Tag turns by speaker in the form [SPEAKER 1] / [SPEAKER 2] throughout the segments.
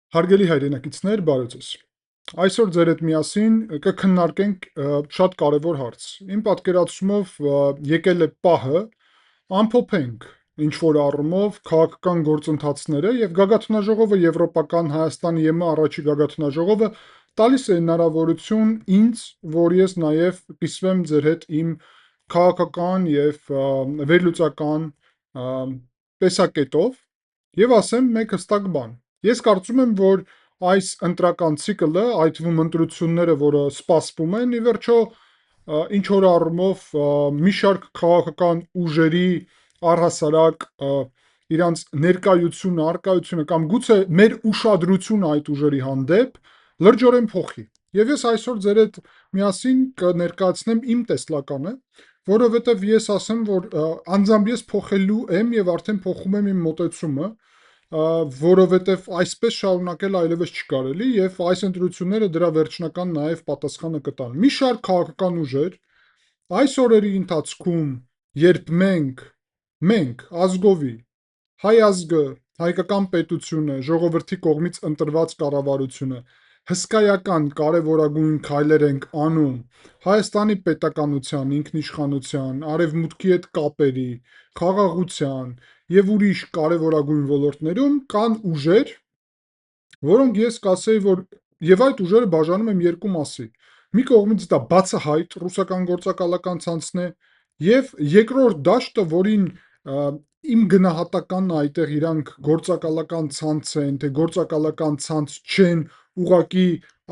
[SPEAKER 1] Հարգելի հայրենակիցներ, բարև ձեզ։ Այսօր ձեր հետ միասին կքննարկենք շատ կարևոր հարց։ Իմ պատկերացումով եկել է պահը ամփոփենք ինչ-որ առումով քաղաքական գործընթացները եւ գագաթնաժողովը Եվրոպական Հայաստանի ԵՄ առաջի գագաթնաժողովը տալիս է հնարավորություն ինձ, որ ես նաեւ կիսվեմ ձեր հետ իմ քաղաքական եւ վերլուծական տեսակետով եւ ասեմ մեկ հստակ բան։ Ես կարծում եմ, որ այս ընտրական ցիկլը, այդ թվում ընտրությունները, որը սպասվում են, ի վերջո ինչ որ առումով մի շարք քաղաքական ուժերի առհասարակ իրանց ներկայությունը, արկայությունը կամ գուցե մեր ուշադրությունը այդ ուժերի հանդեպ լրջորեն փոխի։ Եվ ես այսօր ձեր հետ միասին կներկայացնեմ իմ տեսլականը, որովհետև ես ասեմ, որ անձամբ ես փոխելու եմ եւ արդեն փոխում եմ իմ մոտեցումը, որովհետև այսպես շարունակել այլևս չկարելի եւ այս ընտրությունները դրա վերջնական նաեւ պատասխանը կտան։ Մի շարք քաղաքական ուժեր այս օրերի ընթացքում, երբ մենք ազգովի, հայ ազգը, հայկական պետությունը, ժողովրդի կողմից ընտրված կառավարությունը հսկայական կարևորագույն քայլեր ենք անում Հայաստանի պետականության, ինքնիշխանության, արևմուտքի հետ կապերի, խաղաղության եւ ուրիշ կարևորագույն ոլորտներում կան ուժեր, որոնք ես կասեի, որ եւ այդ ուժերը բաժանում եմ երկու մասի։ Մի կողմից դա բացահայտ ռուսական գործակալական ցանցն է եւ երկրորդ դաշտը, որին իմ գնահատականն այդտեղ իրանք գործակալական ցանց են, թե գործակալական ցանց չեն, ուղակի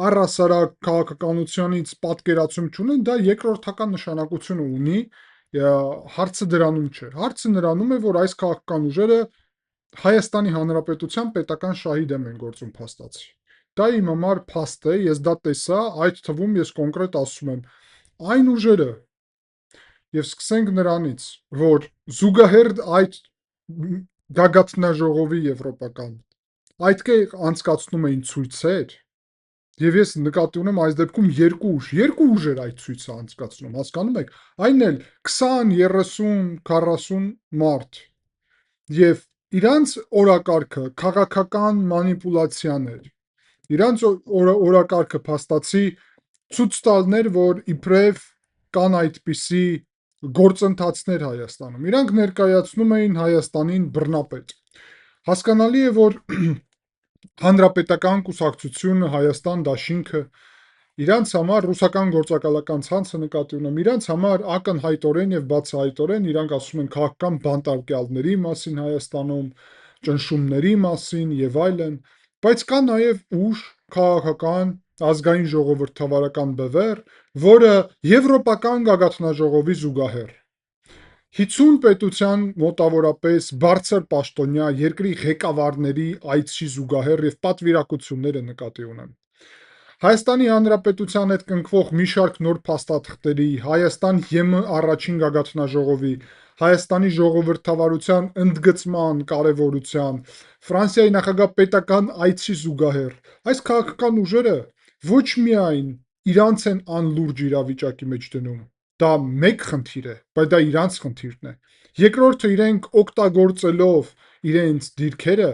[SPEAKER 1] առհասարակ քաղաքականությունից պատկերացում չունեն, դա երկրորդական նշանակություն ունի, հարցը դրանում չէ։ Հարցը նրանում է, որ այս քաղաքական ուժերը Հայաստանի Հանրապետության պետական շահի դեմ են գործում փաստացի։ Դա իմ համար փաստ է, ես դա տեսա, այդ թվում ես կոնկրետ ասում եմ, այն ուժերը եւ սկսենք նրանից, որ զուգահեռ այդ գագաթնաժողովի եվրոպական այդքեր անցկացնում էին ցույցեր, եւ ես նկատի ունեմ այս դեպքում երկու ուժեր այդ ցույցը անցկացնում, հասկանում եք, այն էլ 20, 30, 40 մարդ եւ իրանց օրակարգը քաղաքական մանիպուլյացիաներ, իրանց օրակարգը փաստացի ցույց տալներ, որ իբրև կան այդպիսի գործընթացներ Հայաստանում։ Իրանք ներկայացնում էին Հայաստանին բռնապետ։ Հասկանալի է, որ Հանրապետական կուսակցությունը, Հայաստան դաշինքը իրանց համար ռուսական գործակալական ցանցը նկատի ունեմ, իրանց համար ակնհայտորեն եւ բացահայտորեն իրանք ասում են քաղաքական բանտարկյալների մասին Հայաստանում, ճնշումների մասին եւ այլն, բայց կա նաեւ ուժ քաղաքական ազգային ժողովրդավարական բևեռ, որը եվրոպական գագաթնաժողովի զուգահեռ 50 պետության մոտավորապես բարձր պաշտոնյա երկրի ղեկավարների այցի զուգահեռ եւ պատվիրակությունները նկատի ունեմ։ Հայաստանի Հանրապետության հետ կնքվող մի շարք նոր փաստաթղթերի, Հայաստան ԵՄ առաջին գագաթնաժողովի, Հայաստանի ժողովրդավարության ընդգծման կարևորության, Ֆրանսիայի նախագահ պետական այցի զուգահեռ այս քաղաքական ուժերը ոչ միայն իրանց են անլուրջ իրավիճակի մեջ դնում, դա մեկ խնդիր է, բայց դա իրանց խնդիրն է։ Երկրորդը իրենք օգտագործելով իրենց դիրքերը,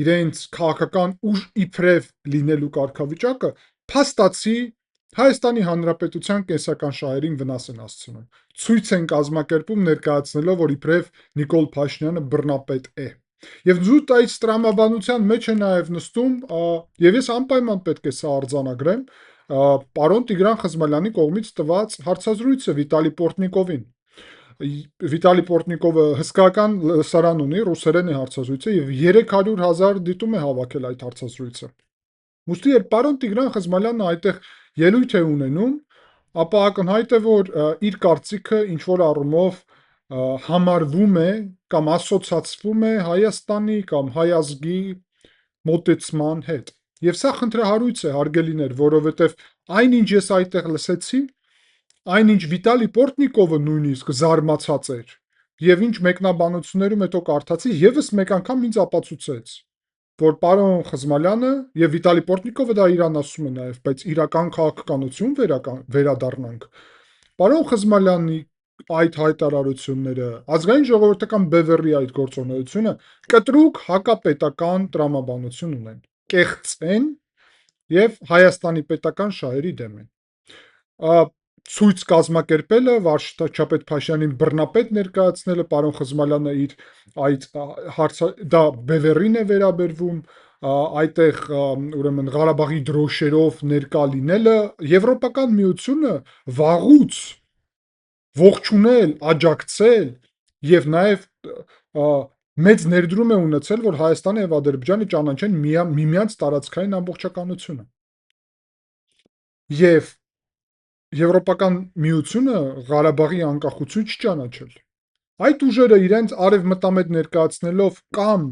[SPEAKER 1] իրենց քաղաքական ուժ իբրև լինելու կարգավիճակը, փաստացի Հայաստանի Հանրապետության կենսական շահերին վնաս են հասցնում։ Ցույց են կազմակերպում ներկայացնելով, որ իբրև Նիկոլ Փաշինյանը բռնապետ է։ Եվ զուտ այս տրամաբանության մեջ է նաև նստում, եւ ես անպայման պետք է սա արձանագրեմ, պարոն Տիգրան Խզմալյանի կողմից տված հարցազրույցը Վիտալի Պորտնիկովին։ Վիտալի Պորտնիկովը հսկայական լսարան ունի, ռուսերեն է հարցազրույցը եւ 300,000 դիտում է հավաքել այդ հարցազրույցը։ Ուստի երբ պարոն Տիգրան Խզմալյանը այդտեղ ելույթ է ունենում, ապա ակնհայտ է, որ իր կարծիքը ինչ որ առումով համարվում է կամ ասոցացվում է Հայաստանի կամ հայ ազգի մոտեցման հետ։ Եվ սա խնդրահարույց է, հարգելիներ, որովհետև այնինչ ես այդտեղ լսեցի, այնինչ Վիտալի Պորտնիկովը նույնիսկ զարմացած էր, եւ ինչ մեկնաբանություններում հետո կարդացի, եւս մեկ անգամ ինձ ապացուցեց, որ պարոն Խզմալյանը եւ Վիտալի Պորտնիկովը դա իրան ասում է նաեւ, բայց իրական քաղաքականություն վերադառնանք։ Պարոն Խզմալյանի այդ հայտարարությունները, ազգային ժողովրդական բևեռի այդ գործունեությունը կտրուկ հակապետական տրամաբանություն ունեն։ կեղծեն եւ Հայաստանի պետական շահերի դեմ են։ Ցույց կազմակերպելը, վարչապետ Փաշյանին բռնապետ ներկայացնելը, պարոն Խզմալյանը իր այդ հարցը դա Բևերին է վերաբերվում, այդտեղ ուրեմն Ղարաբաղի դրոշերով ներկա լինելը, Եվրոպական միությունը վաղուց ողջունել, աջակցել եւ նաեւ մեծ ներդրում է ունեցել, որ Հայաստանը եւ Ադրբեջանը ճանաչեն միմյանց տարածքային ամբողջականությունը։ Եվ Եվրոպական միությունը Ղարաբաղի անկախություն չի ճանաչել։ Այդ ուժերը իրենց արևմտամետ ներկայացնելով կամ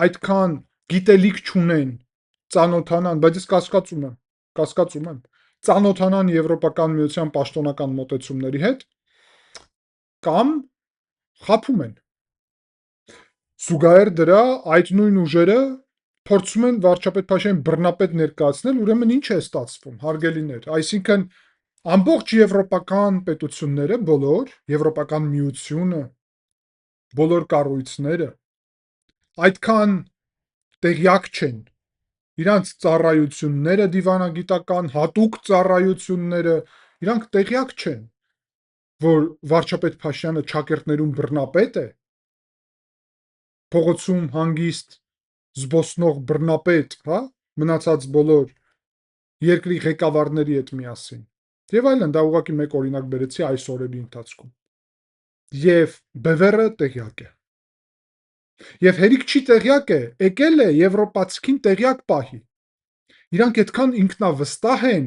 [SPEAKER 1] այդքան գիտելիք չունեն, ծանոթանան, բայց ես կասկածում եմ, ծանոթանան Եվրոպական միության պաշտոնական մոտեցումների հետ, կամ խաբում են։ Զուգահեռ դրա այդ նույն ուժերը փորձում են վարչապետ Փաշյանին բռնապետ ներկայացնել, ուրեմն ինչ է ստացվում, հարգելիներ, այսինքն ամբողջ եվրոպական պետությունները, բոլոր, Եվրոպական միությունը, բոլոր կառույցները այդքան տեղյակ չեն, իրանց ծառայությունները դիվանագիտական, հատուկ ծառայությունները, իրանք տեղյակ չեն, որ վարչապետ Փաշյանը ճակերտներում բռնապետ է, փողոցում հանգիստ զբոսնող բռնապետ, հա, մնացած բոլոր երկրի ղեկավարների հետ միասին։ Եվ այլն, դա ուղղակի մեկ օրինակ բերեցի այս օրերի ընթացքում։ Եվ Բևերը տեղյակ է։ Եվ հերիք չի տեղյակ է, եկել է եվրոպացիքին տեղյակ պահի։ Իրանք այդքան ինքնավստահ են,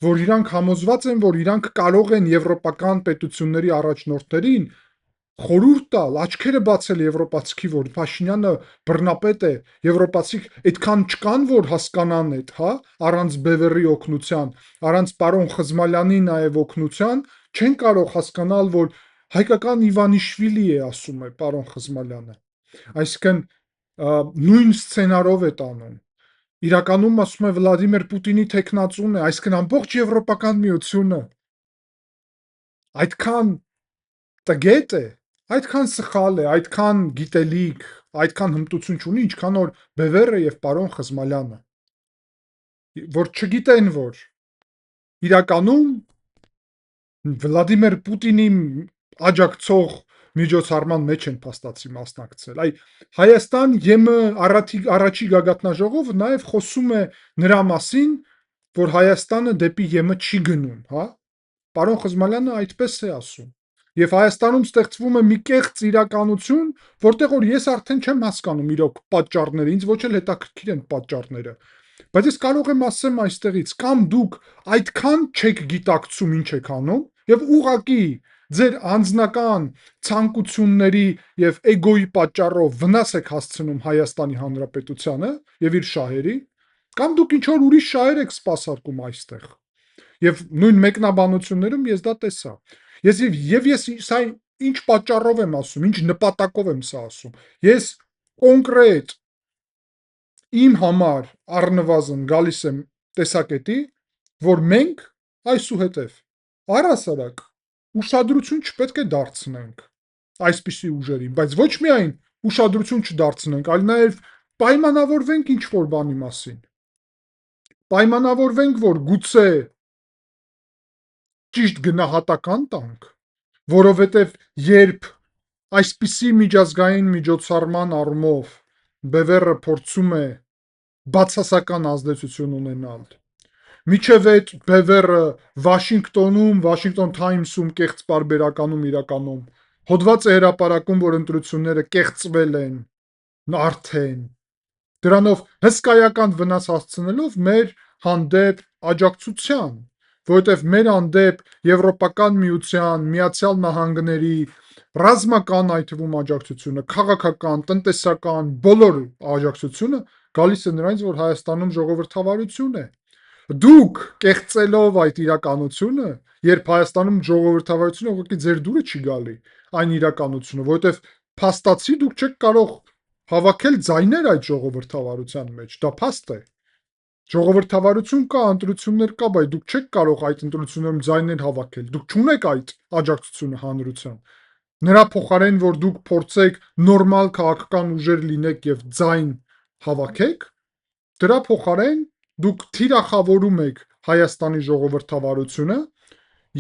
[SPEAKER 1] որ իրանք համոզված են, որ իրանք կարող են եվրոպական պետությունների առաջնորդներին խորհուրդ տալ, աչքերը բացել եվրոպացիքի, որ Փաշինյանը բռնապետ է, եվրոպացիք այդքան չկան, որ հասկանան այդ, հա, առանց Բևերի օգնության, առանց պարոն Խզմալյանի նաև օգնության, չեն կարող հասկանալ, որ հայկական Իվանիշվիլի է, ասում է պարոն Խզմալյանը։ Այսինքն նույն սցենարով է տանում։ Իրականում ասում է Վլադիմիր Պուտինի տեխնացուն է, այսինքն ամբողջ Եվրոպական միությունը այդքան տգետ է, այդքան սխալ է, այդքան գիտելիք, այդքան հմտություն չունի, ինչքան որ Բևերը եւ պարոն Խզմալյանը, որ չգիտեն, որ իրականում Վլադիմիր Պուտինի աջակցող միջոցառման մեջ են փաստացի մասնակցել։ Այ Հայաստան ԵՄ առաջի գագաթնաժողովը նաև խոսում է նրա մասին, որ Հայաստանը դեպի ԵՄ չի գնում, հա։ Պարոն Խզմալյանը այդպես է ասում։ Եվ Հայաստանում ստեղծվում է մի կեղծ իրականություն, որտեղ որ ես արդեն չեմ հասկանում իրոք պատճառները, ինձ ոչ էլ հետաքրքիր են պատճառները։ Բայց ես կարող եմ ասեմ այստեղից, կամ դուք այդքան չեք գիտակցում ինչ եք անում, եւ ուղակի ձեր անձնական ցանկությունների եւ էգոյի պատճառով վնաս եք հասցնում Հայաստանի Հանրապետությանը եւ իր շահերի, կամ դուք ինչ որ ուրիշ շահեր եք սպասարկում այստեղ։ Եվ նույն մեկնաբանություններում ես դա տեսա։ Ես սա ինչ պատճառով եմ ասում, ինչ նպատակով եմ սա ասում։ Ես կոնկրետ իմ համար առնվազն գալիս եմ տեսակետի, որ մենք այսուհետև առհասարակ ուշադրություն չպետք է դարձնենք այսպիսի ուժերին, բայց ոչ միայն ուշադրություն չդարձնենք, այլ նաև պայմանավորվենք ինչ որ բանի մասին։ Պայմանավորվենք, որ գուցե ճիշտ գնահատական տանք, որովհետև երբ այսպիսի միջազգային միջոցառման առումով Բևերը փորձում է բացասական ազդեցություն ունենալ, միջև այդ Բևերը Վաշինգտոնում, Washington Times-ում կեղծ պարբերականում իրականում հոդված է հրապարակում, որ ընտրությունները կեղծվել են, արդեն դրանով հսկայական վնաս հասցնելով մեր հանդեպ աջակցության, որովհետև մեր հանդեպ Եվրոպական միության, Միացյալ Նահանգների ռազմական այդ թվում աջակցությունը, քաղաքական, տնտեսական, բոլոր աջակցությունը գալիս է նրանից, որ Հայաստանում ժողովրդավարություն է։ Դուք կեղծելով այդ իրականությունը, երբ Հայաստանում ժողովրդավարությունը ուղղակի ձեր դուրը չի գալի, այն իրականությունը, որովհետև փաստացի դուք չեք կարող հավաքել ձայներ այդ ժողովրդավարության մեջ, դա փաստ է։ Ժողովրդավարություն կա, ընտրություններ կա, բայց դուք չեք կարող այդ ընտրություններում ձայներ հավաքել։ Դուք չունեք այդ աջակցությունը հանրության։ Նրա փոխարեն, որ դուք փորձեք նորմալ քաղաքական ուժեր լինեք եւ ձայն հավաքեք, Դրա փոխարեն դուք թիրախավորում եք Հայաստանի ժողովրդավարությունը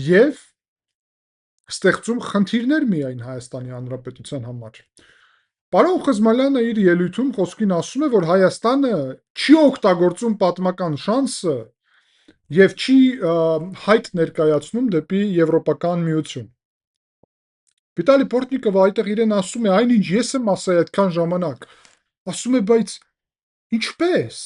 [SPEAKER 1] եւ ստեղծում խնդիրներ միայն Հայաստանի Հանրապետության համար։ Պարոն Խզմալյանը իր ելույթում խոսքին ասում է, որ Հայաստանը չի օգտագործում պատմական շանսը եւ չի հայտ ներկայացնում դեպի Եվրոպական միություն։ Վիտալի Պորտնիկովը այդտեղ իրեն ասում է, այնինչ ես եմ ասել այդքան ժամանակ։ Ասում է, բայց ինչպես։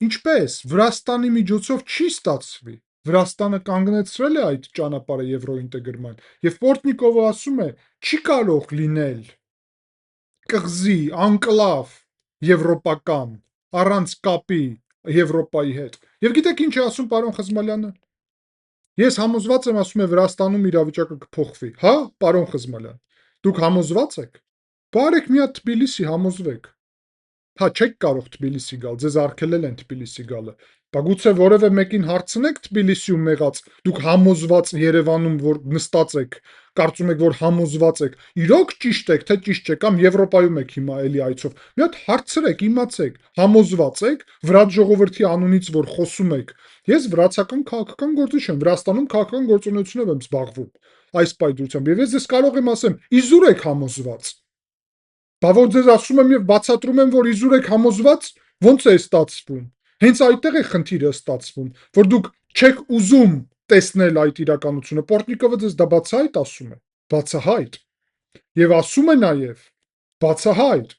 [SPEAKER 1] Ինչպես Վրաստանի միջոցով չի ստացվի։ Վրաստանը կանգնեցրել է այդ ճանապարհը եվրոինտեգրման եւ Պորտնիկովը ասում է, չի կարող լինել կղզի, անկլավ եվրոպական առանց կապի Եվրոպայի հետ։ Եվ գիտեք ինչ է ասում պարոն Խզմալյանը։ Ես համոզված եմ, ասում է Վրաստանում իրավիճակը կփոխվի։ Հա, պարոն Խզմալյան, դուք համոզված եք։ Բարեք մի հատ Թբիլիսի համոզվեք։ Հա, չեք կարող Թբիլիսի գալ, ձեզ արգելել են Թբիլիսի գալը։ Բա գուցե որևէ մեկին հարցնեք Թբիլիսիում եղած, դուք համոզված Երևանում որ նստած եք, կարծում եք որ համոզված եք, իրոք ճիշտ եք, թե ճիշտ չեք, կամ Եվրոպայում եք հիմա էլի այցով։ Մի հատ հարցրեք, իմացեք, համոզված եք վրաց ժողովրդի անունից որ խոսում եք։ Ես վրացական քաղաքական գործիչ եմ, Վրաստանում քաղաքական գործունեությունով եմ զբաղվում այս պայծրությամբ, եւ ես ձեզ կարող եմ ասեմ, իզուր եք համոզված։ Բա որ ձեզ ասում եմ եւ բացատրում եմ, որ իզուր եք համոզված, ոնց է ստացվում։ Հենց այդտեղ է խնդիրը ստացվում, որ դուք չեք ուզում տեսնել այդ իրականությունը։ Պորտնիկովը ձեզ դա բացահայտ ասում է, բացահայտ։ Եվ ասում է նաեւ բացահայտ,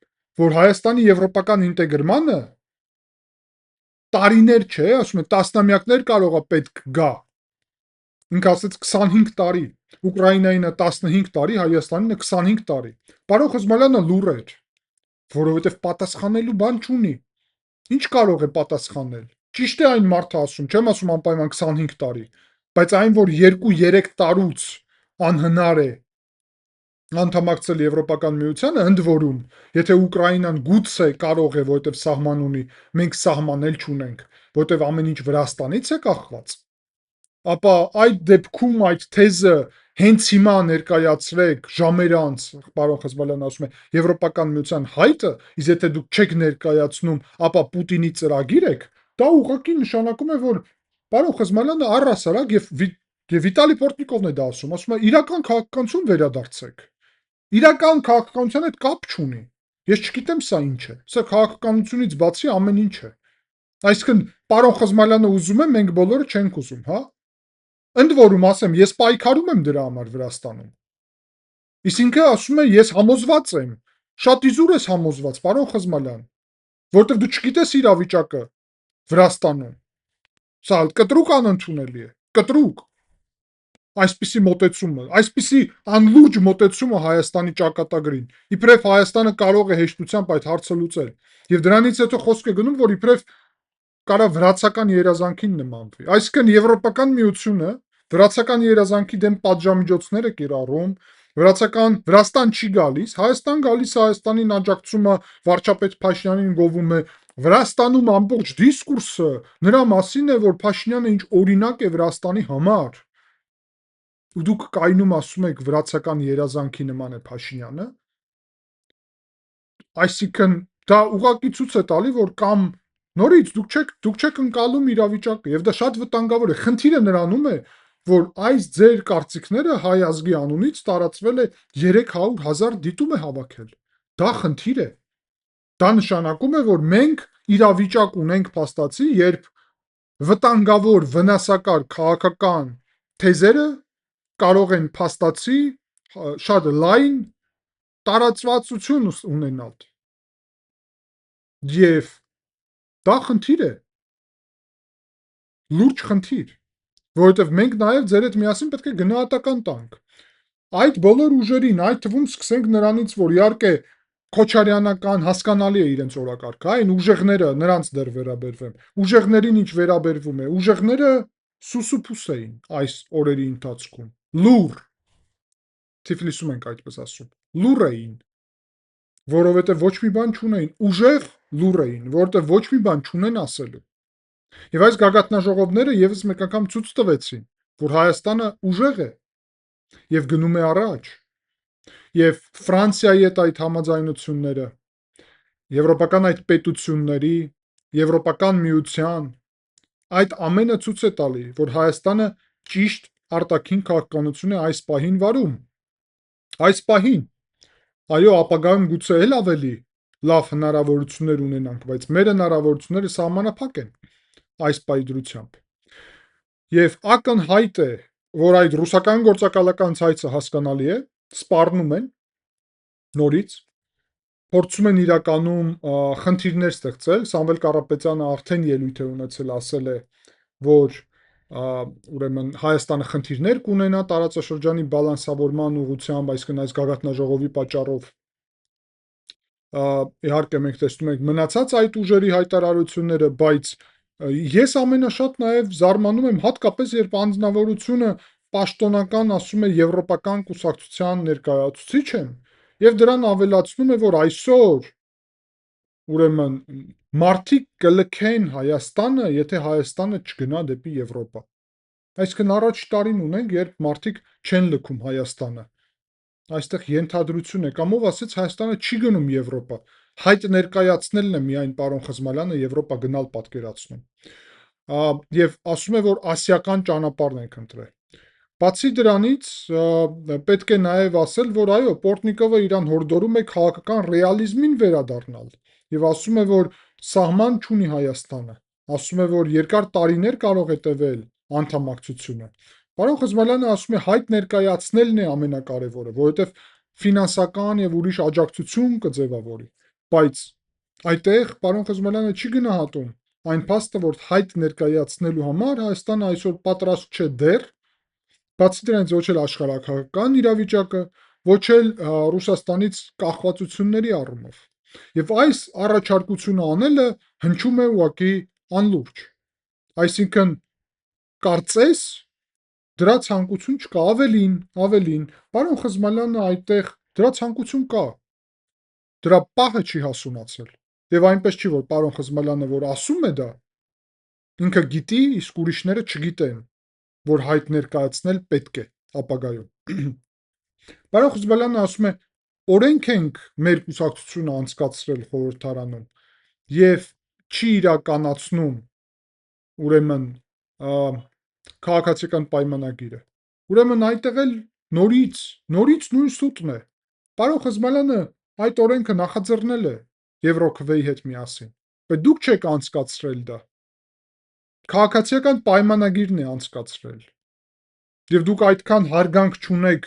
[SPEAKER 1] որ Հայաստանի եվրոպական ինտեգրմանը տարիներ չէ, ասում է տասնամյակներ կարողա պետք գա։ Ինք ասեց 25 տարի, Ուկրաինայինը 15 տարի, Հայաստանինը 25 տարի։ Պարոն Խզմալյանը լուր էր, որովհետև պատասխանելու բան չունի։ Ինչ կարող է պատասխանել։ Ճիշտ է այն մարդը ասում, չեմ ասում անպայման 25 տարի, բայց այն, որ 2-3 տարուց անհնար է անդամակցել Եվրոպական միությանը, ընդ որում, եթե Ուկրաինան գուցե կարող է, որովհետև սահման ունի, մենք սահմանել չունենք, որովհետև ամեն ինչ Վրաստանից է կախված, ապա այդ դեպքում այդ թեզը հենց հիմա ներկայացրեք ժամեր անց, պարոն Խզմալյանը ասում է, Եվրոպական միության հայտը, իսկ եթե դուք չեք ներկայացնում, ապա Պուտինի ծրագիր եք, դա ուղղակի նշանակում է, որ պարոն Խզմալյանը առհասարակ եւ Վիտալի Պորտնիկովն է դա ասում է իրական քաղաքականություն վերադարձեք։ Իրական քաղաքականության հետ կապ չունի։ Ես չգիտեմ սա ինչ է։ Սա քաղաքականությունից բացի ամեն ինչ է։ Այսինքն պարոն Խզմալյանը ուզում է, մենք բոլորը չենք ուզում, հա։ Ընդ որում ասեմ, ես պայքարում եմ դրա համար Վրաստանում։ Իսկ ինքը ասում է, ես համոզված եմ, շատ իզուր ես համոզված, պարոն Խզմալյան, որտեղ դու չգիտես իրավիճակը Վրաստանում։ Սա կտրուկ անընդունելի է, կտրուկ։ Այսպիսի մոտեցումը, այսպիսի անլուրջ մոտեցումը Հայաստանի ճակատագրին։ Իբրև Հայաստանը կարող է հեշտությամբ այդ հարցը լուծել։ Եվ դրանից հետո խոսք է գնում, որ իբրև կարա վրացական երազանքին նմանվի։ Այսինքն Եվրոպական միությունը վրացական երազանքի դեմ պատժամիջոցներ է կիրառում, Վրաստան չի գալիս, Հայաստան գալիս, Հայաստանին աջակցում է, վարչապետ Փաշինյանին գովում է։ Վրաստանում ամբողջ դիսկուրսը նրա մասին է, որ Փաշինյանը ինչ օրինակ է Վրաստանի համար։ Ու դուք կայնում ասում եք վրացական երազանքի նման է Փաշինյանը։ Այսինքն դա ուղղակի ցույց է տալի, որ կամ նորից դուք չեք ընկալում իրավիճակը եւ դա շատ վտանգավոր է։ Խնդիրը նրանում է, որ այս ձեր կարծիքները հայ ազգի անունից տարածվել է 300,000 դիտում է հավաքել։ Դա խնդիր է։ Դա նշանակում է, որ մենք իրավիճակ ունենք փաստացի, երբ վտանգավոր վնասակար քաղաքական թեզերը կարող են փաստացի շատ լայն տարածվածություն ունենալ։ Եվ դա խնդիր է։ Լուրջ խնդիր, որովհետև մենք նաև ձեր հետ միասին պետք է գնահատական տանք։ Այդ բոլոր ուժերին, այդ թվում սկսենք նրանից, որ իհարկե Քոչարյանական հասկանալի է իրենց օրակարգը, այն ուժեղները նրանց դեռ վերաբերվեմ։ Ուժեղներին ինչ վերաբերվում է, ուժեղները սուսուփուս էին այս օրերի ընթացքում։ Լուր Թիֆլիսում ենք այդպես ասում։ Լուր էին, որովհետև ոչ մի բան չունեին, ուժեղ լուր էին, որովհետև ոչ մի բան չունեն ասելու։ Եվ այս գագաթնաժողովները եւս մեկ անգամ ցույց տվեցին, որ Հայաստանը ուժեղ է եւ գնում է առաջ։ Եվ Ֆրանսիայի հետ այդ համաձայնությունները, եվրոպական այդ պետությունների, Եվրոպական միության, այդ ամենը ցույց է տալի, որ Հայաստանը ճիշտ արտաքին քաղաքականություն է այս պահին վարում։ Այս պահին, այո, ապագայում գուցե էլ ավելի լավ հնարավորություններ ունենանք, բայց մեր հնարավորությունները սահմանափակ են այս պահի դրությամբ։ Եվ ակնհայտ է, որ այդ ռուսական գործակալական ցայցը հասկանալի է, սպառնում են նորից, փորձում են իրականում խնդիրներ ստեղծել։ Սամվել Կարապետյանը արդեն ելույթ է ունեցել, ասել է, որ ուրեմն Հայաստանը խնդիրներ կունենա տարածաշրջանի բալանսավորման ուղղությամբ, այսինքն այս գագաթնաժողովի պատճառով։ Իհարկե մենք տեսնում ենք մնացած այդ ուժերի հայտարարությունները, բայց ես ամենաշատ նաև զարմանում եմ հատկապես, երբ անձնավորությունը պաշտոնական ասում է եվրոպական կուսակցության ներկայացուցիչ եմ, եւ դրան ավելացնում է, որ այսօր ուրեմն մարդիկ կլքեն Հայաստանը, եթե Հայաստանը չգնա դեպի Եվրոպա։ Այսինքն առաջ տարին ունենք, երբ մարդիկ չեն լքում Հայաստանը։ Այստեղ ենթադրություն է, կամ ով ասեց Հայաստանը չի գնում Եվրոպա։ Հայտ ներկայացնելն է միայն պարոն Խզմալյանը Եվրոպա գնալ պատկերացնում։ Եվ ասում է, որ ասիական ճանապարհն ենք ընտրել։ Բացի դրանից, պետք է նաև ասել, որ այո, Պորտնիկովը իրան հորդորում է քաղաքական ռեալիզմին վերադառնալ եւ ասում է, որ սահման չունի Հայաստանը, ասում է, որ երկար տարիներ կարող է տևել անդամակցությունը։ Պարոն Խզմալյանը ասում է, հայտ ներկայացնելն է ամենակարևորը, որովհետեւ ֆինանսական եւ ուրիշ աջակցություն կձևավորի, բայց այդտեղ պարոն Խզմալյանը չի գնահատում այն փաստը, որ հայտ ներկայացնելու համար Հայաստանը այսօր պատրաստ չէ դեռ, բացի դրանից ոչ էլ աշխարհակաղակական իրավիճակը, ոչ էլ Ռուսաստանից կախվածությունների առումով։ Եվ այս առաջարկությունը անելը հնչում է ուղղակի անլուրջ։ Այսինքն կարծես դրա ցանկություն չկա, ավելին, պարոն Խզմալյանը այդտեղ դրա ցանկություն կա։ Դրա պահը չի հասունացել։ Եվ այնպես չի, որ պարոն Խզմալյանը որ ասում է դա, ինքը գիտի, իսկ ուրիշները չգիտեն, որ հայտ ներկայացնել պետք է ապագայում։ Պարոն Խզմալյանը ասում է, օրենք ենք մեր կուսակցությունը անցկացրել խորհրդարանում եւ չի իրականացնում ուրեմն քաղաքացիական պայմանագիրը։ Ուրեմն այդտեղ էլ նորից նույն սուտն է։ Պարոն Խզմալյանը այդ օրենքը նախաձեռնել է Եվրոքվեի հետ միասին, բայց դուք չեք անցկացրել դա։ Քաղաքացիական պայմանագիրն է անցկացրել։ Եվ դուք այդքան հարգանք չունեք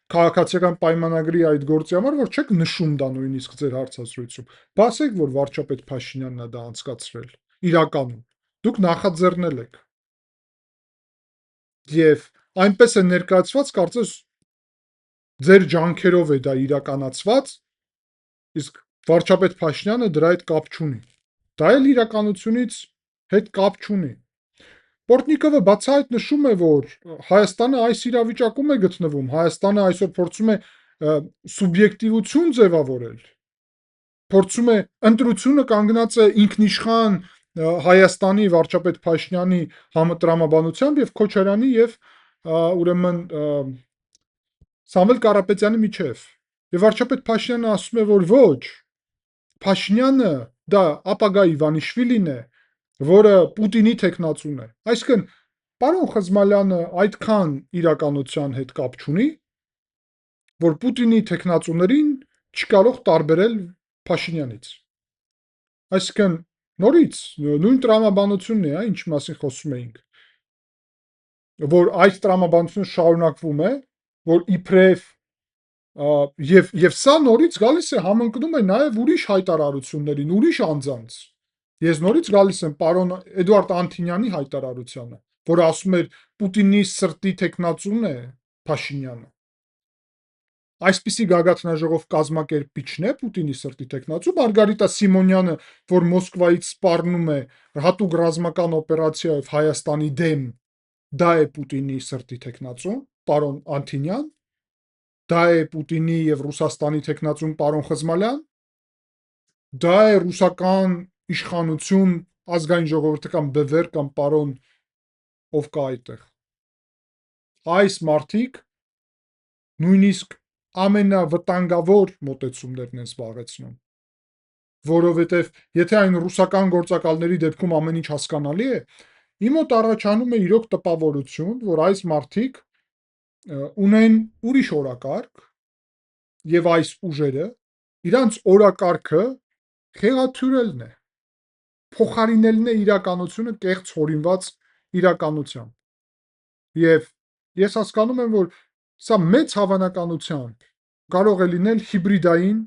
[SPEAKER 1] քաղաքացիական պայմանագրի այդ գործի համար, որ չեք նշում դա նույնիսկ ձեր հարցազրույցում։ Բացեք, որ վարչապետ Փաշինյանն է դա անցկացրել։ Իրականում դուք նախաձեռնել եք։ Եվ այնպես է ներկայացված, կարծես ձեր ջանքերով է դա իրականացված, իսկ վարչապետ Փաշինյանը դրա հետ կապ չունի։ Դա էլ իրականությունից հետ կապ չունի։ Պորտնիկովը բացահայտ նշում է, որ Հայաստանը այս իրավիճակում է գտնվում, Հայաստանը այսօր փորձում է սուբյեկտիվություն ձևավորել, փորձում է ընտրությունը կանգնած է ինքնիշխան Հայաստանի վարչապետ Փաշինյանի համատրամաբանությամբ եւ Քոչարյանի եւ ուրեմն Սամվել Կարապետյանի միջև։ Եվ վարչապետ Փաշինյանը ասում է, որ ոչ, Փաշինյանը դա ապագա Իվանիշվիլին է, որը Պուտինի թեկնածուն է։ Այսինքն պարոն Խզմալյանը այդքան իրականության հետ կապ չունի, որ Պուտինի թեկնածուներին չի կարող տարբերել Փաշինյանից։ Այսինքն նորից նույն տրամաբանությունն է, ինչ մասին խոսում էինք, որ այդ տրամաբանությունը շարունակվում է, որ իբրև եւ սա նորից գալիս է համընկնում է նաեւ ուրիշ հայտարարություններին, ուրիշ անձանց։ Ես նորից գալիս եմ պարոն Էդուարդ Անթինյանի հայտարարությանը, որ ասում էր Պուտինի սրտի թեկնածուն է Փաշինյանը։ Այսպիսի գագաթնաժողով կազմակերպիչն է Պուտինի սրտի թեկնածու Մարգարիտա Սիմոնյանը, որ Մոսկվայից սպառնում է հատուկ ռազմական օպերացիայով Հայաստանի դեմ, դա է Պուտինի սրտի թեկնածուն, պարոն Անթինյան, դա է Պուտինի եւ Ռուսաստանի թեկնածուն պարոն Խզմալյան, դա է ռուսական իշխանություն, ազգային ժողովրդական բևեռ կամ պարոն ով կա այդտեղ։ Այս մարդիկ նույնիսկ ամենավտանգավոր մոտեցումներն են զբաղեցնում։ որովհետև եթե այն ռուսական գործակալների դեպքում ամեն ինչ հասկանալի է, իմ մոտ առաջանում է իրոք տպավորություն, որ այս մարդիկ ունեն ուրիշ օրակարգ եւ այս ուժերը իրանց օրակարգը խեղաթյուրելն է, փոխարինելն է իրականությունը կեղծ հորինված իրականությամբ։ Եվ ես հասկանում եմ, որ սա մեծ հավանականությամբ կարող է լինել հիբրիդային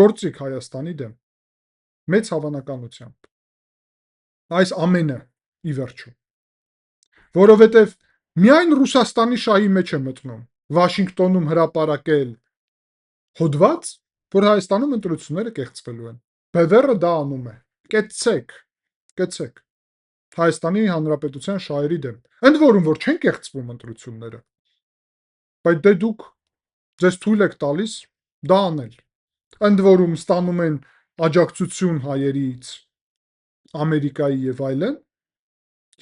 [SPEAKER 1] գործիք Հայաստանի դեմ։ Մեծ հավանականությամբ։ Այս ամենը ի վերջո։ Որովհետև միայն Ռուսաստանի շահի մեջ է մտնում Վաշինգտոնում հրապարակել հոդված, որ Հայաստանում ընտրությունները կեղծվելու են։ Բևեռը դա անում է։ Կեցցեք Հայաստանի Հանրապետության շահերի դեմ։ Ընդ որում, որ չեն կեղծվում ընտրությունները։ Բայց դե դուք ձեզ թույլ եք տալիս դա անել։ Ընդ որում ստանում են աջակցություն հայերից Ամերիկայի եւ այլն,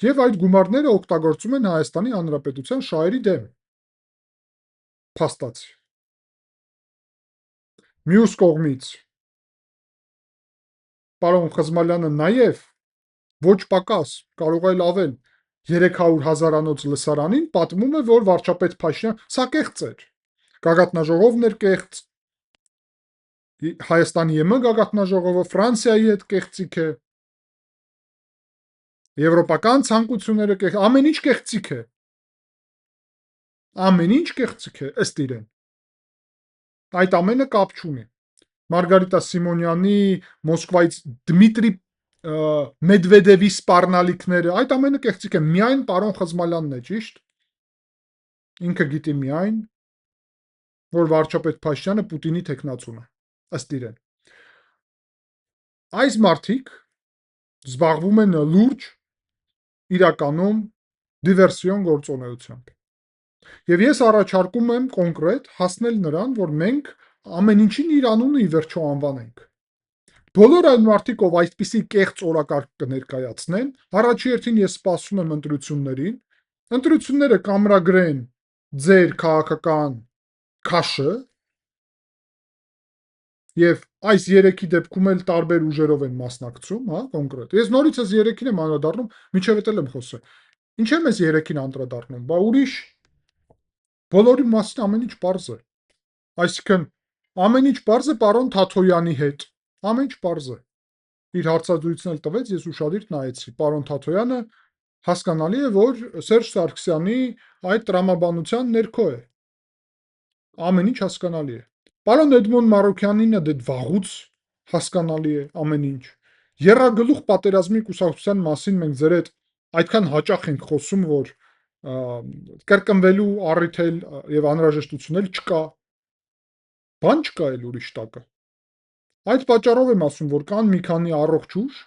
[SPEAKER 1] եւ այդ գումարները օգտագործում են Հայաստանի Հանրապետության շահերի դեմ։ Փաստացի։ Մյուս կողմից պարոն Խզմալյանը նաեւ ոչ պակաս, կարող է ավել 300,000-անոց լսարանին պատմում է, որ վարչապետ Փաշինյան սա կեղծ էր։ Գագաթնաժողովն էր կեղծ, Հայաստանի ԵՄ գագաթնաժողովը Ֆրանսիայի հետ կեղծիք է, եվրոպական ցանկությունները ամեն ինչ կեղծիք է։ Ամեն ինչ կեղծիք է ըստ իրեն։ Այդ ամենը կապ չունի։ Մարգարիտա Սիմոնյանի Մոսկվայից Դմիտրի Մեդվեդևի սպառնալիքները, այդ ամենը կեղծիք է, միայն պարոն Խզմալյանն է ճիշտ։ Ինքը գիտի միայն, որ վարչապետ Փաշինյանը Պուտինի թեկնածուն է, ըստ իրեն։ Այս մարդիկ զբաղվում են լուրջ իրականում դիվերսիոն գործունեությամբ։ Եվ ես առաջարկում եմ կոնկրետ հասնել նրան, որ մենք ամեն ինչին իր անունը ի վերջո անվանենք։ Բոլոր այն մարդիկ, ով այսպիսի կեղծ օրակարգ կներկայացնեն, առաջի հերթին ես սպասում եմ ընտրություններին, ընտրությունները կամրագրեն ձեր քաղաքական քաշը, եւ այս երեքի դեպքում էլ տարբեր ուժերով են մասնակցում, հա, կոնկրետ։ Ես նորից այս երեքին եմ անդրադառնում, միջև էլ եմ խոսել։ Ինչ եմ ես երեքին անդրադառնում, բա ուրիշ բոլորի մասին ամեն ինչ պարզ է։ Այսինքն ամեն ինչ պարզ է պարոն Թաթոյանի հետ։ Ամեն ինչ պարզ է։ Իր հարցազրույցն էլ տվեց, ես ուշադիր նայեցի։ Պարոն Թաթոյանը հասկանալի է, որ Սերժ Սարգսյանի այդ տրամաբանության ներքո է։ Ամեն ինչ հասկանալի է։ Պարոն Էդմոն Մարուքյանինը դե վաղուց հասկանալի է ամեն ինչ։ Եռագլուխ պատերազմի կուսակցության մասին մենք ձեր հետ այդքան հաճախ ենք խոսում, որ կրկնվելու առիթ էլ եւ անհրաժեշտություն էլ չկա։ Բան չկա էլ ուրիշ տակը։ Այդ պատճառով եմ ասում, որ կան մի քանի առողջ ուժ,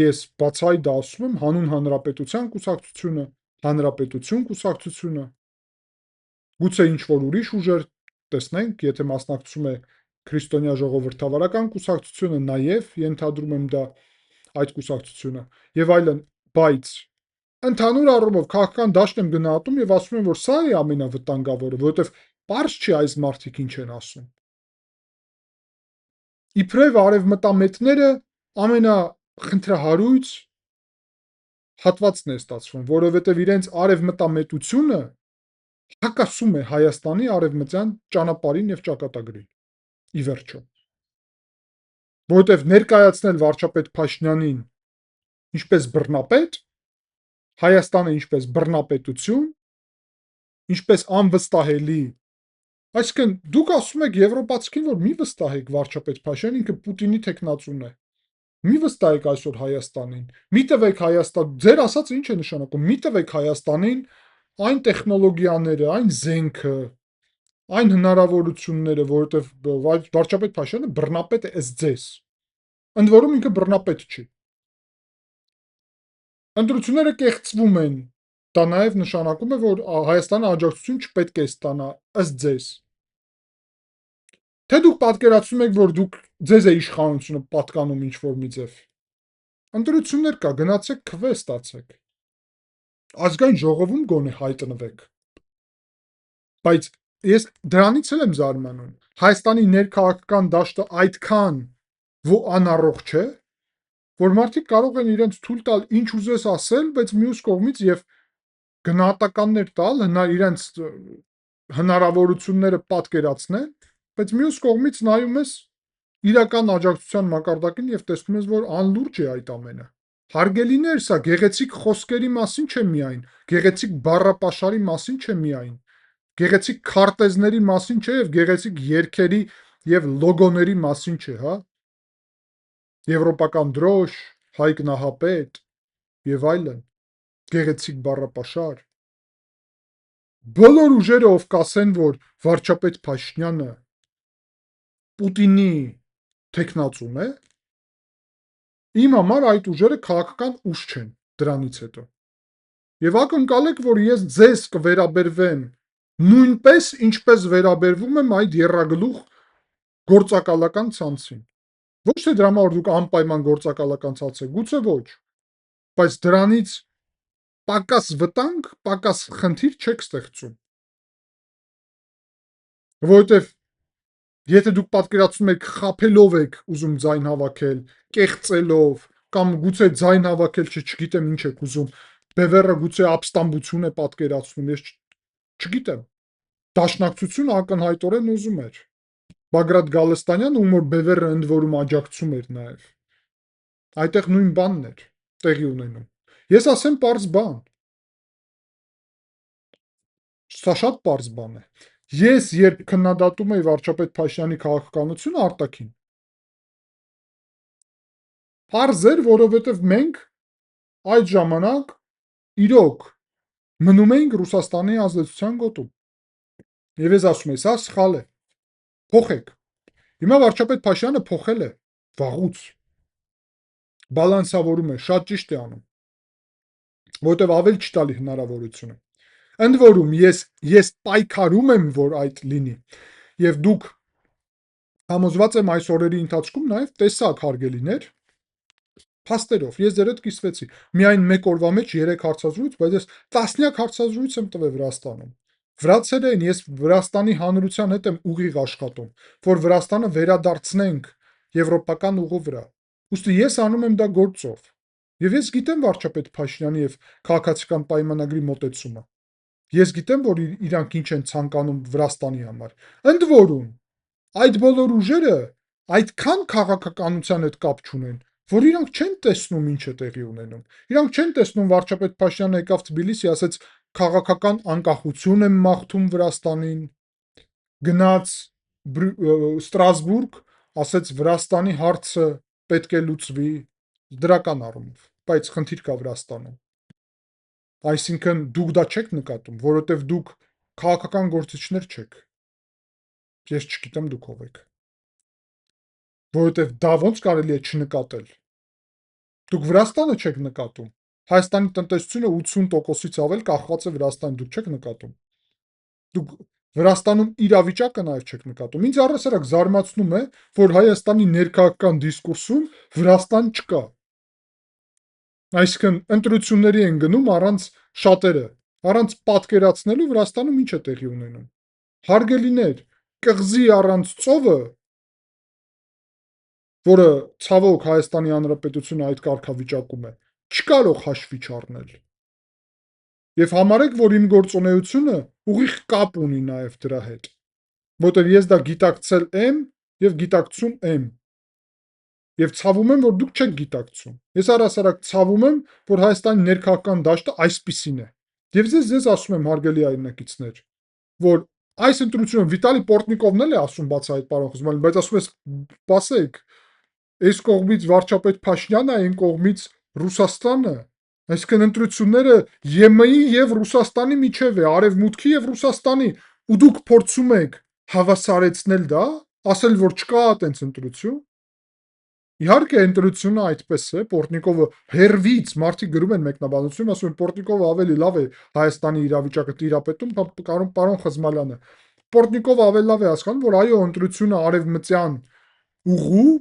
[SPEAKER 1] ես բացահայտ դա ասում եմ, հանուն հանրապետության կուսակցությունը, հանրապետություն կուսակցությունը, գուցե ինչ-որ ուրիշ ուժեր տեսնենք, եթե մասնակցում է քրիստոնյա ժողովրդավարական կուսակցությունը, նաև ենթադրում եմ դա այդ կուսակցությունը եւ այլն, բայց ընդհանուր առումով քաղաքական դաշտ եմ գնահատում եւ ասում եմ, որ սա է ամենավտանգավորը, որովհետեւ պարզ չի այս մարդիկ ինչ են ասում։ Իբրև արևմտամետները ամենախնդրահարույց հատվածն է ստացվում, որովհետեւ իրենց արևմտամետությունը հակասում է Հայաստանի արևմտյան ճանապարհին եւ ճակատագրին։ Ի վերջո։ Որովհետեւ ներկայացնել վարչապետ Փաշինյանին ինչպես բռնապետ, Հայաստանը ինչպես բռնապետություն, ինչպես անվստահելի, այսինքն դուք ասում եք եվրոպացիքին, որ մի վստահեք վարչապետ Փաշինյանին, ինքը Պուտինի թեկնածուն է։ Մի վստահեք այսօր Հայաստանին։ Մի տվեք Հայաստան, ձեր ասածը ինչ է նշանակում։ Մի տվեք Հայաստանին այն տեխնոլոգիաները, այն զենքը, այն հնարավորությունները, որովհետև վարչապետ Փաշինյանը բռնապետ է ըստ ձեզ։ Ընդ որում ինքը բռնապետ չի։ Ընտրությունները կեղծվում են։ Դա նաև նշանակում է, որ Հայաստանը աջակցություն չպետք է ստանա ըստ ձեզ։ Թե դուք պատկերացնում եք, որ դուք ձեզ է իշխանությունը պատկանում ինչ-որ մի ձև։ Ընտրություններ կա, գնացեք քվե ստացեք։ Ազգային ժողովում գոնե հայտնվեք։ Բայց ես դրանից էլ եմ զարմանում։ Հայաստանի ներքաղաքական դաշտը այդքան անառողջ է, որ մարդիկ կարող են իրենց թույլ տալ ինչ ուզես ասել, բայց մյուս կողմից եւ գնահատականներ տալ, իրենց հնարավորությունները պատկերացնել, բայց մյուս կողմից նայում ես իրական աջակցության մակարդակին եւ տեսնում ես, որ անլուրջ է այդ ամենը։ Հարգելիներ, սա գեղեցիկ խոսքերի մասին չէ միայն, գեղեցիկ բառապաշարի մասին չէ միայն, գեղեցիկ քարտեզների մասին չէ եւ գեղեցիկ երգերի եւ լոգոների մասին չէ, հա։ Եվրոպական դրոշ, Հայկ Նահապետ եւ այլն, գեղեցիկ բառապաշար։ Բոլոր ուժերը, ով կասեն, որ վարչապետ Փաշինյանը Պուտինի թեկնածուն է, իմ համար այդ ուժերը քաղաքական ուժ չեն դրանից հետո։ Եվ ակնկալեք, որ ես ձեզ կվերաբերվեմ նույնպես, ինչպես վերաբերվում եմ այդ եռագլուխ գործակալական ցանցին։ Ոչ թե դրա համար դուք անպայման գործակալական ցանց եք, գուցե ոչ, բայց դրանից պակաս վտանգ, պակաս խնդիր չեք ստեղծում։ Որովհետև եթե դուք պատկերացնում եք խաբելով եք ուզում ձայն հավաքել, կեղծելով, կամ գուցե ձայն հավաքել չգիտեմ ինչ եք ուզում, Բևեռը գուցե ապստամբություն է պատկերացնում, ես չգիտեմ։ Դաշնակցությունը ակնհայտորեն ուզում էր։ Բագրատ Գալստանյանը, ում որ Բևեռը ընդ որում աջակցում էր նաև։ Այդտեղ նույն բանն էր տեղի ունենում։ Ես ասեմ պարզ բան։ Սա շատ պարզ բան է։ Ես երբ քննադատում էի վարչապետ Փաշինյանի քաղաքականությունը արտաքին, պարզ էր, որովհետև մենք այդ ժամանակ իրոք մնում էինք Ռուսաստանի ազդեցության գոտում։ Եվ ես ասում եմ, սա սխալ է։ Փոխեք։ Հիմա վարչապետ Փաշինյանը փոխել է վաղուց։ Բալանսավորում է, շատ ճիշտ է անում։ Որտեվ ավել չտալի հնարավորությունը։ Ընդ որում ես պայքարում եմ, որ այդ լինի։ Եվ դուք համոզված եմ այս օրերի ընթացքում նաև տեսակ հարգելիներ, փաստերով, ես ձեր հետ կիսվեցի։ Միայն մեկ օրվա մեջ 3 հարցազրույց, բայց ես տասնյակ հարցազրույց եմ տվել Վրաստանում։ Վրացերեն ես Վրաստանի հանրության հետ եմ ուղիղ աշխատում, որ Վրաստանը վերադարձնենք եվրոպական ուղու վրա։ Ուստի ես անում եմ դա գործով։ Եվ ես գիտեմ վարչապետ Փաշինյանի եւ քաղաքացիական պայմանագրի մոտեցումը։ Ես գիտեմ, որ իրանք ինչ են ցանկանում Վրաստանի համար։ Ընդ որում, այդ բոլոր ուժերը այդքան քաղաքականության հետ կապ չունեն, որ իրանք չեն տեսնում ինչ է տեղի ունենում։ Իրանք չեն տեսնում վարչապետ Փաշինյանը եկավ Թբիլիսի, ասաց քաղաքական անկախություն եմ մաղթում Վրաստանին, գնաց Ստրասբուրգ, ասաց Վրաստանի հարցը պետք է լուծվի դրական առումով, բայց խնդիր կա Վրաստանում։ Այսինքն դուք դա չեք նկատում, որովհետև դուք քաղաքական գործիչներ չեք։ Ես չգիտեմ դուք ով եք։ Որովհետև դա ոնց կարելի է չնկատել։ Դուք Վրաստանը չեք նկատում։ Հայաստանի տնտեսությունը 80%-ից ավել կախված է Վրաստանից, դուք չեք նկատում։ Դուք Վրաստանում իրավիճակը նաև չեք նկատում։ Ինձ առհասարակ զարմացնում է, որ Հայաստանի ներքաղաքական դիսկուրսում Վրաստան չկա։ Այսինքն ընտրությունների են գնում առանց շատերը, առանց պատկերացնելու Վրաստանում ինչ է տեղի ունենում։ Հարգելիներ, կղզի առանց ծովը, որը ցավոք Հայաստանի Հանրապետությունը այդ կարգավիճակում է, չկարող հաշվի չառնել։ Եվ համարեք, որ իմ գործունեությունը ուղիղ կապ ունի նաև դրա հետ, որտեղ ես դա գիտակցել եմ եւ գիտակցում եմ։ Եվ ցավում եմ, որ դուք չեք գիտակցում։ Ես առհասարակ ցավում եմ, որ Հայաստանի ներքաղաքական դաշտը այսպիսին է։ Եվ ձեզ ասում եմ, հարգելի այրենակիցներ, որ այս ընտրությունը Վիտալի Պորտնիկովն էլ է ասում բացահայտ պարոն Խզմալին, բայց ասում ես, սպասեք, այս կողմից վարչապետ Փաշինյանը, այն կողմից Ռուսաստանը, այսինքն ընտրությունները ԵՄ-ի եւ Ռուսաստանի միջև է, Արևմուտքի եւ Ռուսաստանի, ու դուք փորձում եք հավասարեցնել դա, ասել, որ չկա այդպես ընտրություն։ Իհարկե ընտրությունը այդպես է, Պորտնիկովը հերվից մարդիկ գրում են մեկնաբանություն, ասում են Պորտնիկովը ավելի լավ է Հայաստանի իրավիճակը տիրապետում, պարոն Խզմալյանը։ Պորտնիկովը ավելի լավ է հասկանում, որ այո, ընտրությունը արևմտյան ուղու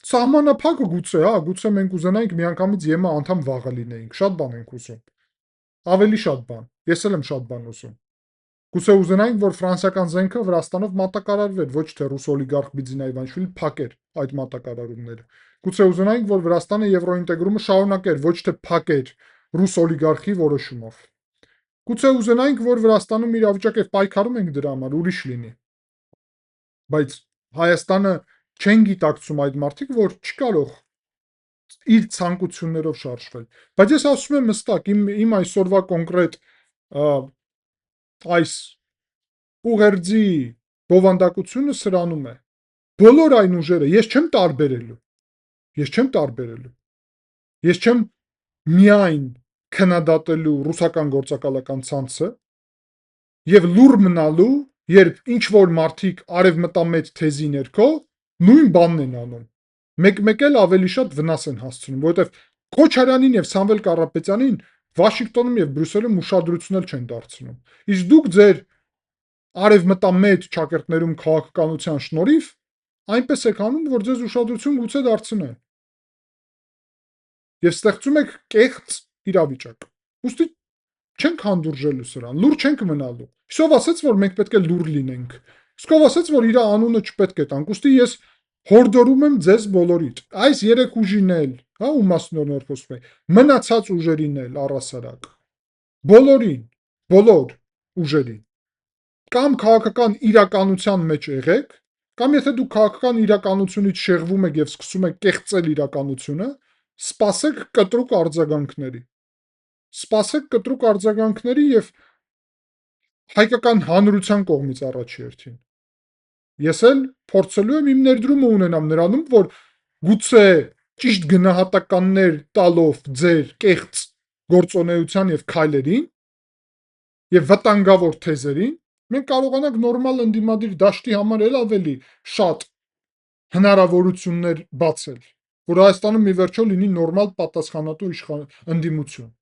[SPEAKER 1] սահմանափակը գուցե, հա, գուցե մենք ուզենայինք միանգամից ԵՄ անդամ վաղը լինեինք, շատ բան ենք ուզում։ Ավելի շատ բան։ Ես էլ եմ շատ բան ուզում։ Գուցե ուզենայինք, որ ֆրանսիական զենքը Վրաստանով մատակարարվեր, ոչ թե ռուս օլիգարխ Բիձինա Իվանիշվիլին փակեր այդ մատակարարումները։ Գուցե ուզենայինք, որ Վրաստանը եվրոինտեգրումը շարունակեր, ոչ թե փակեր ռուս օլիգարխի որոշումով։ Գուցե ուզենայինք, որ Վրաստանում իրավիճակ եւ պայքարում ենք դրա համար, ուրիշ լինի։ Բայց Հայաստանը չեն գիտակցում այդ մարդիկ, որ չի կարող իր ցանկություններով շարժվել։ Բայց ես ասում եմ հստակ, իմ այսօրվա կոնկրետ այս ուղերձի բովանդակությունը սրանում է։ Բոլոր այն ուժերը ես չեմ տարբերելու։ Ես չեմ միայն քննադատելու ռուսական գործակալական ցանցը եւ լուր մնալու, երբ ինչ որ մարդիկ արևմտամետ թեզի ներքո նույն բանն են անում։ Մեկ-մեկ էլ ավելի շատ վնաս են հասցնում, որովհետեւ Քոչարյանին եւ Սամվել Կարապետյանին Վաշինգտոնում եւ Բրյուսելում ուշադրություն էլ չեն դարձնում։ Իսկ դուք ձեր արևմտամետ ճակերտներում քաղաքականության շնորհիվ այնպես եք անում, որ ձեզ ուշադրություն գուցե դարձնեն։ Եվ ստեղծում եք կեղծ իրավիճակ։ Ուստի չենք հանդուրժելու սրան, լուր չենք մնալու։ Իսով ասաց, որ մենք պետք է լուր լինենք։ Իսկով ասաց, որ իր անունը չպետք է տանք։ Ուստի ես հորդորում եմ ձեզ բոլորիդ, այս երեք ուժին էլ, հա, ու մասնորներ խոսում է, մնացած ուժերին էլ առասարակ։ Բոլորին, բոլոր ուժերին։ Կամ քաղաքական իրականության մեջ եղեք, կամ եթե դուք քաղաքական իրականությունից շեղվում եք եւ սկսում եք կեղծել իրականությունը, սպասեք կտրուկ արձագանքների։ Սպասեք կտրուկ արձագանքների եւ հայկական հանրության կողմից առաջի հերթին։ Ես էլ փորձելու եմ իմ ներդրումը ունենամ նրանում, որ գուցե ճիշտ գնահատականներ տալով ձեր կեղծ գործունեության եւ քայլերին եւ վտանգավոր թեզերին, մենք կարողանանք նորմալ ընդդիմադիր դաշտի համար էլ ավելի շատ հնարավորություններ բացել, որ Հայաստանում ի վերջո լինի նորմալ պատասխանատու ընդդիմություն։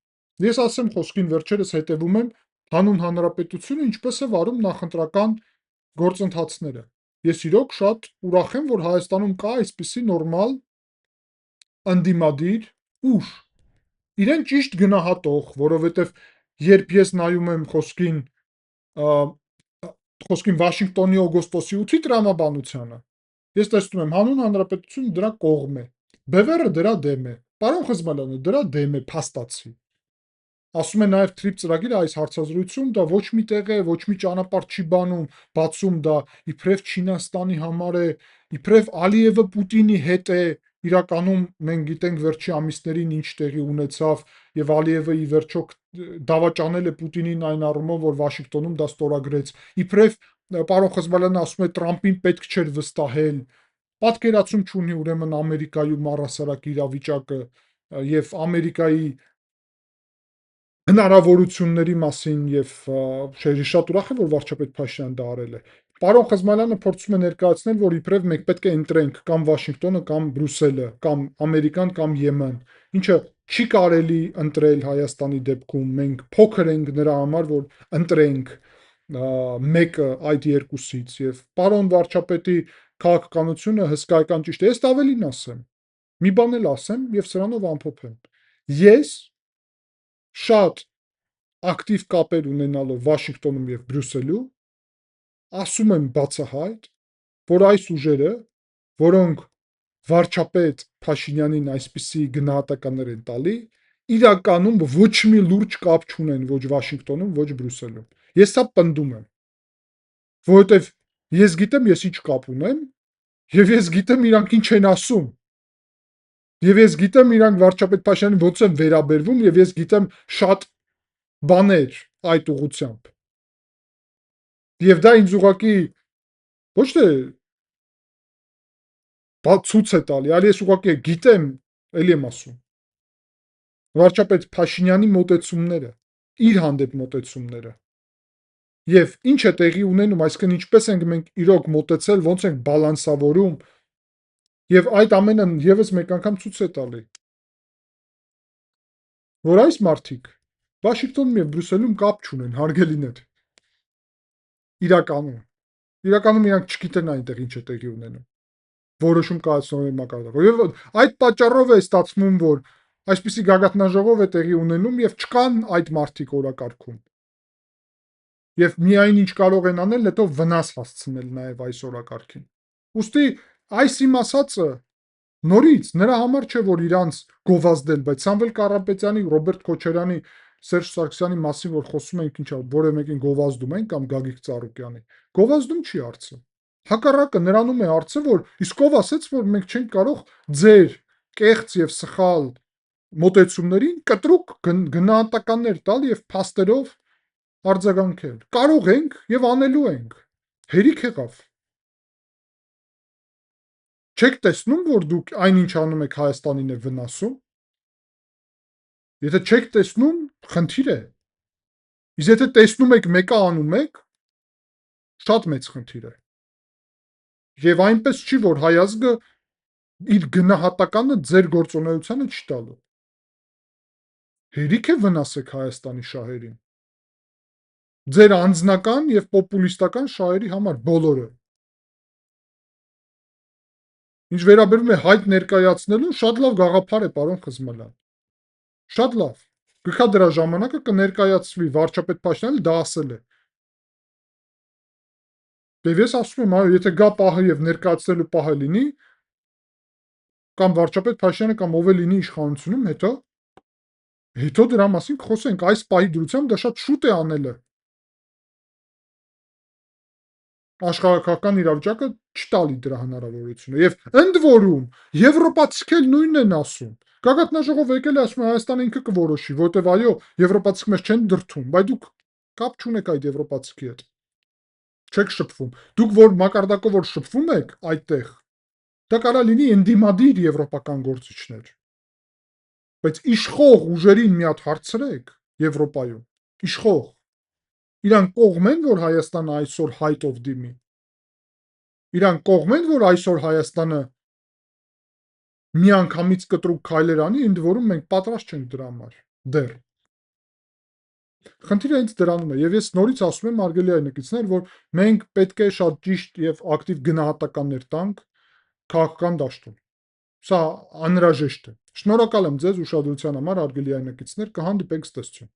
[SPEAKER 1] Ես ասեմ խոսքին վերջերս հետևում եմ հանուն հանրապետությունը ինչպես է վարում նախընտրական գործընթացները։ Ես իրոք շատ ուրախ եմ, որ Հայաստանում կա այսպիսի նորմալ ընդդիմադիր ուժ։ Իրեն ճիշտ գնահատող, որովհետև երբ ես նայում եմ խոսքին Վաշինգտոնի օգոստոսի 8-ի տրամաբանությանը, ես տեսնում եմ հանուն հանրապետությունը դրա կողմ է։ Բևեռը դրա դեմ է։ Պարոն Խզմալյանը դրա դեմ է, փաստացի։ Ասում է նաև թրիփ ծրագիրը այս հարցազրույցում դա ոչ մի տեղ է, ոչ մի ճանապարհ չի բանում, բացում դա իբրև Չինաստանի համար է, իբրև Ալիևը Պուտինի հետ է, իրականում մենք գիտենք վերջի ամիսներին ինչ տեղի ունեցավ եւ Ալիևը ի վերջո դավաճանել է Պուտինին այն առումով, որ Վաշինգտոնում դա ստորագրեց։ Իբրև պարոն Խզմալյանը ասում է Տրամպին պետք չէր վստահել։ Պատկերացում չունի ուրեմն Ամերիկայում առասարակ իրավիճակը եւ Ամերիկայի հնարավորությունների մասին եւ շատ ուրախ եմ, որ վարչապետ Փաշինյանը դա արել է։ Պարոն Խզմալյանը փորձում է ներկայացնել, որ իբրև մենք պետք է ընտրենք կամ Վաշինգտոնը կամ Բրյուսելը, կամ Ամերիկան կամ Եմեն, ինչը չի կարելի ընտրել Հայաստանի դեպքում։ Մենք փոքր ենք նրա համար, որ ընտրենք մեկը այդ երկուսից եւ պարոն վարչապետի քաղաքականությունը հսկայական ճիշտ է։ Ես ավելին ասեմ։ Մի բան էլ ասեմ եւ սրանով ամփոփեմ։ Ես շատ ակտիվ կապեր ունենալով Վաշինգտոնում եւ Բրյուսելում ասում եմ բացահայտ, որ այս ուժերը, որոնք վարչապետ Փաշինյանին այսպիսի գնահատականներ են տալի, իրականում ոչ մի լուրջ կապ չունեն ոչ Վաշինգտոնում, ոչ Բրյուսելում։ Ես սա պնդում եմ, որովհետեւ ես գիտեմ ես ինչ կապ ունեմ եւ ես գիտեմ իրանք ինչ են ասում։ Եվ ես գիտեմ իրանք վարչապետ Փաշինյանին ոնց են վերաբերվում եւ ես գիտեմ շատ բաներ այդ ուղղությամբ։ Եվ դա ինձ ուղղակի ոչ թե ցույց է տալի, այլ ես ուղղակի գիտեմ, էլի եմ ասում։ Վարչապետ Փաշինյանի մոտեցումները, իր հանդեպ մոտեցումները։ Եվ ինչ է տեղի ունենում, այսինքն ինչպես ենք մենք իրոք մոտեցել, ոնց ենք բալանսավորում, եւ այդ ամենը եւս մեկ անգամ ցույց է տալի, որ այս մարդիկ Վաշինգտոնում եւ Բրյուսելում կապ չունեն, հարգելիներ։ Իրականում իրանք չգիտեն այնտեղ ինչ է տեղի ունենում։ Որոշում կայացնողի մակարդակով։ Եվ այդ պատճառով է ստացվում, որ այսպիսի գագաթնաժողով է տեղի ունենում եւ չկան այդ մարդիկ օրակարգում։ Եվ միայն ինչ կարող են անել, հետո վնաս հասցնել նաև այս օրակարգին։ Ուստի այս իմ ասածը նորից նրա համար չէ, որ իրանց գովազդել, բայց Սամվել Կարապետյանի, Ռոբերտ Քոչարյանի, Սերժ Սարգսյանի մասին որ խոսում ենք ինչա որևէ մեկին գովազդում են կամ Գագիկ Ծառուկյանի, գովազդում չի հարցը։ Հակառակը նրանում է հարցը, որ իսկ ով ասեց, որ մենք չենք կարող ձեր կեղծ եւ սխալ մոտեցումներին կտրուկ գնահատականներ տալ եւ փաստերով արձագանքել։ Կարող ենք եւ անելու ենք։ Հերիք եղավ։ Չեք տեսնում, որ դուք այնինչ անում եք Հայաստանին է վնասում։ Եթե չեք տեսնում, խնդիր է։ Իսկ եթե տեսնում եք մեկը անում եք, շատ մեծ խնդիր է։ Եվ այնպես չի, որ հայ ազգը իր գնահատականը ձեր գործունեությանը չի տալու։ Հերիք է վնասեք Հայաստանի շահերին։ Ձեր անձնական եւ պոպուլիստական շահերի համար բոլորը։ Ինչ վերաբերում է հայտ ներկայացնելուն, շատ լավ գաղափար է, պարոն Խզմալյան։ Շատ լավ։ Գքա դրա ժամանակը կներկայացվի վարչապետ Փաշինյանը դա ասել է։ Եվ ես ասում եմ, այո, եթե գա պահը եւ ներկայացնելու պահը լինի, կամ վարչապետ Փաշինյանը կամ ով է լինի իշխանությունում, հետո դրա մասին կխոսենք, այս պահի դրությամբ դա շատ շուտ է անելը։ Աշխարհակական իրավիճակը չտալի դրա հնարավորությունը եւ ընդ որում եվրոպացիք էլ նույնն են ասում։ Գագաթնաժողով եկել է ասում Հայաստանը ինքը կորոշի, որտեվ այո, եվրոպացիք մեզ չեն դրթում, բայց դուք կապ չունեք այդ եվրոպացիքի հետ։ Չեք շփվում։ Դուք որ մակարդակով որ շփվում եք այդտեղ, դա կարա լինի ընդդիմադիր եվրոպական գործիչներ։ Բայց իշխող ուժերին մի հատ հարցրեք Եվրոպայում։ Իշխող Իրանք կողմ են, որ Հայաստանը այսօր հայտով դիմի։ Իրանք կողմ են, որ այսօր Հայաստանը միանգամից կտրուկ քայլեր անի, ընդ որում մենք պատրաստ չենք դրա համար։ Դեռ։ Խնդիրը հենց դրանում է, եւ ես նորից ասում եմ արգելի այնակիցներ, որ մենք պետք է շատ ճիշտ եւ ակտիվ գնահատականներ տանք քաղաքական դաշտում։ Սա անհրաժեշտ է։ Շնորհակալ եմ ձեզ ուշադրության համար, արգելի այնակիցներ, կհանդիպենք ցտեսություն։